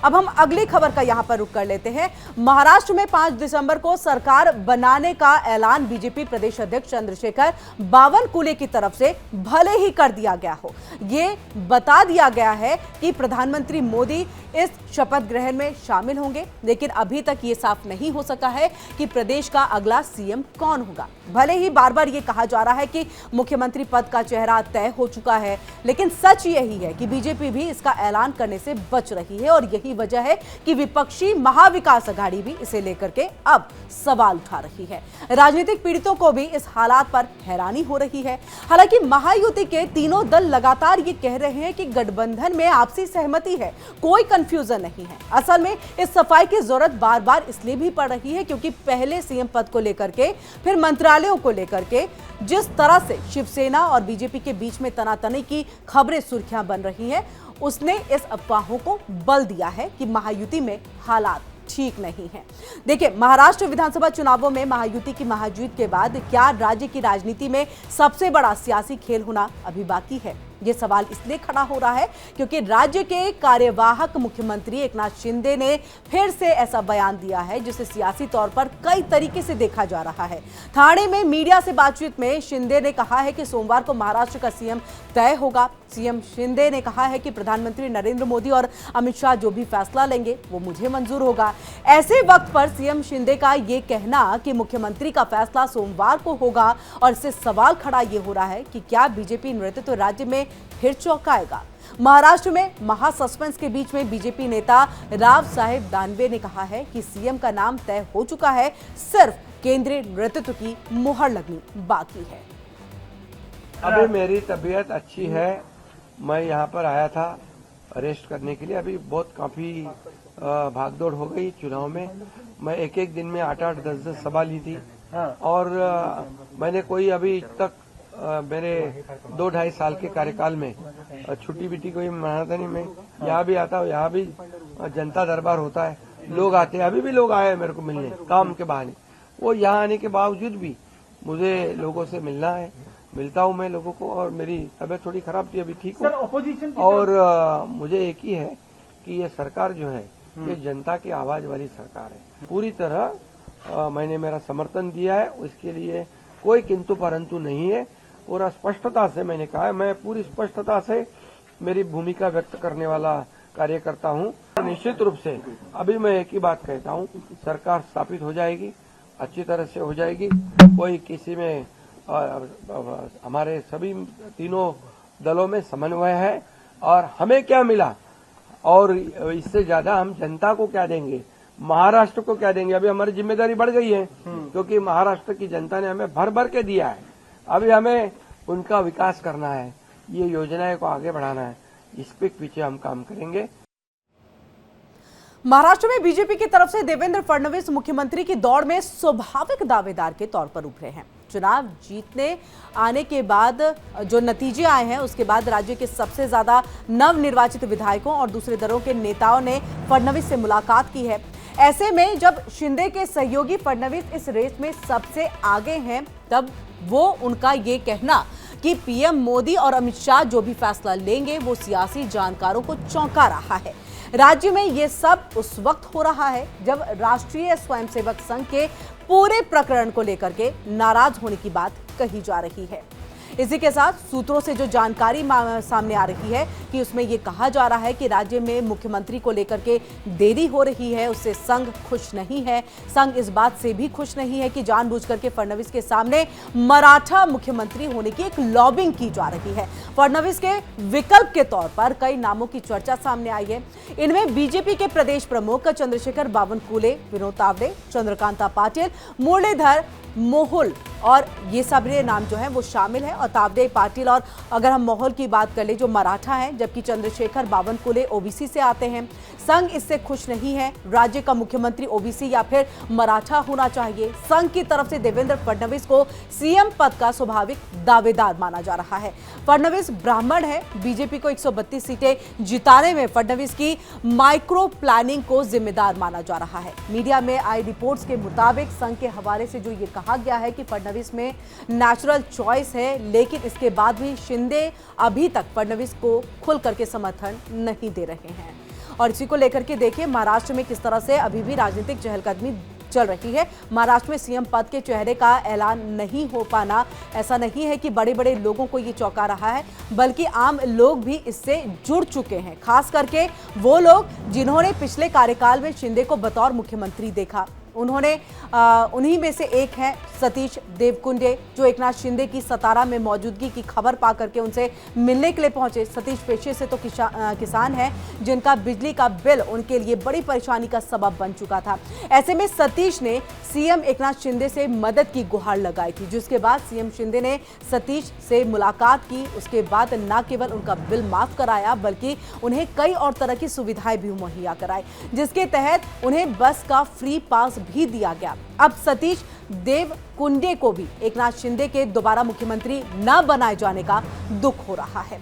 अब हम अगली खबर का यहां पर रुख कर लेते हैं। महाराष्ट्र में 5 दिसंबर को सरकार बनाने का ऐलान बीजेपी प्रदेश अध्यक्ष चंद्रशेखर बावनकुले की तरफ से भले ही कर दिया गया हो, ये बता दिया गया है कि प्रधानमंत्री मोदी इस शपथ ग्रहण में शामिल होंगे, लेकिन अभी तक ये साफ नहीं हो सका है कि प्रदेश का अगला सीएम कौन होगा। भले ही बार बार ये कहा जा रहा है कि मुख्यमंत्री पद का चेहरा तय हो चुका है, लेकिन सच यही है कि बीजेपी भी इसका ऐलान करने से बच रही है और यही वजह है कि विपक्षी महाविकास अघाड़ी भी इसे लेकर के अब सवाल उठा रही है। राजनीतिक पीड़ितों को भी इस हालात पर हैरानी हो रही है। हालांकि महायुति के तीनों दल लगातार ये कह रहे हैं कि गठबंधन में आपसी सहमति है, कोई कंफ्यूजन नहीं है। असल में इस सफाई की जरूरत बार बार इसलिए भी पड़ रही है क्योंकि पहले सीएम पद को लेकर के, फिर मंत्रालयों को लेकर के जिस तरह से शिवसेना और बीजेपी के बीच में तनातनी की खबरें सुर्खियां बन रही हैं, उसने इस अफवाहों को बल दिया है कि महायुति में हालात ठीक नहीं है। देखिए, महाराष्ट्र विधानसभा चुनावों में महायुति की महाजीत के बाद क्या राज्य की राजनीति में सबसे बड़ा सियासी खेल होना अभी बाकी है? ये सवाल इसलिए खड़ा हो रहा है क्योंकि राज्य के कार्यवाहक मुख्यमंत्री एकनाथ शिंदे ने फिर से ऐसा बयान दिया है जिसे सियासी तौर पर कई तरीके से देखा जा रहा है। ठाणे में मीडिया से बातचीत में शिंदे ने कहा है कि सोमवार को महाराष्ट्र का सीएम तय होगा। सीएम शिंदे ने कहा है कि प्रधानमंत्री नरेंद्र मोदी और अमित शाह जो भी फैसला लेंगे वो मुझे मंजूर होगा। ऐसे वक्त पर सीएम शिंदे का ये कहना कि मुख्यमंत्री का फैसला सोमवार को होगा और इससे सवाल खड़ा ये हो रहा है कि क्या बीजेपी नेतृत्व राज्य में फिर चौंकाएगा। महाराष्ट्र में महासस्पेंस के बीच में बीजेपी नेता राव साहेब दानवे ने कहा है कि सीएम का नाम तय हो चुका है, सिर्फ केंद्रीय नेतृत्व की मुहर लगनी बाकी है। अभी मेरी तबीयत अच्छी है। मैं यहाँ पर आया था रेस्ट करने के लिए। अभी बहुत काफी भागदौड़ हो गई चुनाव में। मैं एक एक दिन में 8-8, 10-10 सभा ली थी और मैंने कोई अभी तक मेरे 2-2.5 साल के कार्यकाल में छुट्टी बिट्टी कोई मनाता नहीं। मैं यहाँ भी आता हूँ, यहाँ भी जनता दरबार होता है, लोग आते हैं। अभी भी लोग आए मेरे को मिलने काम के बहाने। वो यहाँ आने के बावजूद भी मुझे लोगों से मिलना है। मिलता हूँ मैं लोगों को और मेरी तबीयत थोड़ी खराब थी, अभी ठीक हूँ। और मुझे एक ही है कि ये सरकार जो है ये जनता की आवाज वाली सरकार है। पूरी तरह मैंने मेरा समर्थन दिया है, उसके लिए कोई किंतु परंतु नहीं है। और स्पष्टता से मैंने कहा है, मैं पूरी स्पष्टता से मेरी भूमिका व्यक्त करने वाला कार्यकर्ता हूँ। निश्चित रूप से अभी मैं एक ही बात कहता हूँ, सरकार स्थापित हो जाएगी, अच्छी तरह से हो जाएगी। कोई किसी में हमारे सभी तीनों दलों में समन्वय है और हमें क्या मिला और इससे ज्यादा हम जनता को क्या देंगे, महाराष्ट्र को क्या देंगे। अभी हमारी जिम्मेदारी बढ़ गई है क्योंकि महाराष्ट्र की जनता ने हमें भर भर के दिया है। अभी हमें उनका विकास करना है, ये योजनाएं को आगे बढ़ाना है, इस पे पीछे हम काम करेंगे। महाराष्ट्र में बीजेपी की तरफ से देवेंद्र फडणवीस मुख्यमंत्री की दौड़ में स्वाभाविक दावेदार के तौर पर उभरे हैं। चुनाव जीतने आने के बाद जो नतीजे आए हैं उसके बाद राज्य के सबसे ज्यादा नवनिर्वाचित विधायकों और दूसरे दलों के नेताओं ने फडणवीस से मुलाकात की है। ऐसे में जब शिंदे के सहयोगी फडणवीस इस रेस में सबसे आगे हैं, तब वो उनका ये कहना कि पीएम मोदी और अमित शाह जो भी फैसला लेंगे वो सियासी जानकारों को चौंका रहा है। राज्य में ये सब उस वक्त हो रहा है जब राष्ट्रीय स्वयंसेवक संघ के पूरे प्रकरण को लेकर के नाराज होने की बात कही जा रही है। इसी के साथ सूत्रों से जो जानकारी सामने आ रही है कि उसमें यह कहा जा रहा है कि राज्य में मुख्यमंत्री को लेकर के देरी हो रही है, उससे संघ खुश नहीं है। संघ इस बात से भी खुश नहीं है कि जानबूझकर के फडणवीस के सामने मराठा मुख्यमंत्री होने की एक लॉबिंग की जा रही है। फडणवीस के विकल्प के तौर पर कई नामों की चर्चा सामने आई है। इनमें बीजेपी के प्रदेश प्रमुख चंद्रशेखर बावनकुले, विनोद तावडे, चंद्रकांता पाटिल, मुरलीधर मोहोल और ये सभी नाम जो हैं वो शामिल हैं। और तावडे, पाटिल और अगर हम मोहोल की बात कर ले जो मराठा हैं, जबकि चंद्रशेखर बावनकुले ओबीसी से आते हैं। संघ इससे खुश नहीं है। राज्य का मुख्यमंत्री ओबीसी या फिर मराठा होना चाहिए। संघ की तरफ से देवेंद्र फडणवीस को सीएम पद का स्वाभाविक दावेदार माना जा रहा है। फडणवीस ब्राह्मण है। बीजेपी को 132 सीटें जिताने में फडणवीस की माइक्रो प्लानिंग को जिम्मेदार माना जा रहा है। मीडिया में आई रिपोर्ट्स के मुताबिक संघ के हवाले से जो ये कहा गया है कि फडणवीस में नेचुरल चॉइस है, लेकिन इसके बाद भी शिंदे अभी तक फडणवीस को खुल करके समर्थन नहीं दे रहे हैं। और इसी को लेकर के देखिए महाराष्ट्र में किस तरह से अभी भी राजनीतिक चहलकदमी चल रही है। महाराष्ट्र में सीएम पद के चेहरे का ऐलान नहीं हो पाना ऐसा नहीं है कि बड़े बड़े लोगों को ये चौंका रहा है, बल्कि आम लोग भी इससे जुड़ चुके हैं, खास करके वो लोग जिन्होंने पिछले कार्यकाल में शिंदे को बतौर मुख्यमंत्री देखा। उन्हीं में से एक है सतीश देवकुंडे, जो एकनाथ शिंदे की सतारा में मौजूदगी की खबर पा करके उनसे मिलने के लिए पहुंचे। सतीश पेशे से तो किसान हैं, जिनका बिजली का बिल उनके लिए बड़ी परेशानी का सबब बन चुका था। ऐसे में सतीश ने सीएम एकनाथ शिंदे से मदद की गुहार लगाई थी, जिसके बाद सीएम शिंदे ने सतीश से मुलाकात की। उसके बाद न केवल उनका बिल माफ कराया, बल्कि उन्हें कई और तरह की सुविधाएं भी मुहैया कराई, जिसके तहत उन्हें बस का फ्री पास भी दिया गया। अब सतीश देवकुंडे को भी एकनाथ शिंदे के दोबारा मुख्यमंत्री न बनाए जाने का दुख हो रहा है।